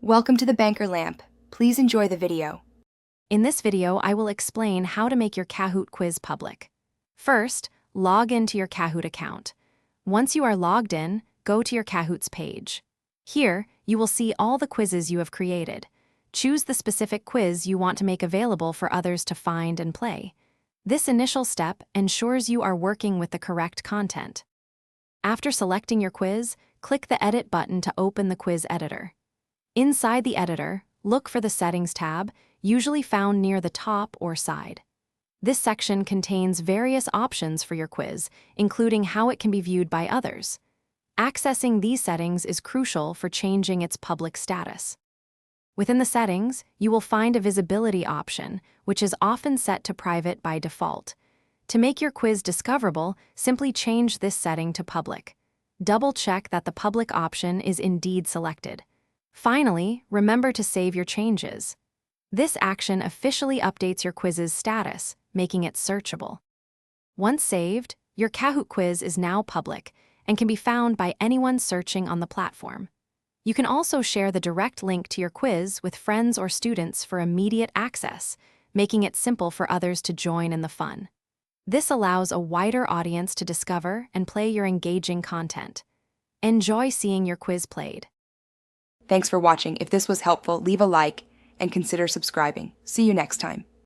Welcome to the Banker Lamp. Please enjoy the video. In this video, I will explain how to make your Kahoot quiz public. First, log into your Kahoot account. Once you are logged in, go to your Kahoot's page. Here, you will see all the quizzes you have created. Choose the specific quiz you want to make available for others to find and play. This initial step ensures you are working with the correct content. After selecting your quiz, click the Edit button to open the quiz editor. Inside the editor, look for the Settings tab, usually found near the top or side. This section contains various options for your quiz, including how it can be viewed by others. Accessing these settings is crucial for changing its public status. Within the settings, you will find a visibility option, which is often set to private by default. To make your quiz discoverable, simply change this setting to public. Double-check that the public option is indeed selected. Finally, remember to save your changes. This action officially updates your quiz's status, making it searchable. Once saved, your Kahoot quiz is now public and can be found by anyone searching on the platform. You can also share the direct link to your quiz with friends or students for immediate access, making it simple for others to join in the fun. This allows a wider audience to discover and play your engaging content. Enjoy seeing your quiz played. Thanks for watching. If this was helpful, leave a like and consider subscribing. See you next time.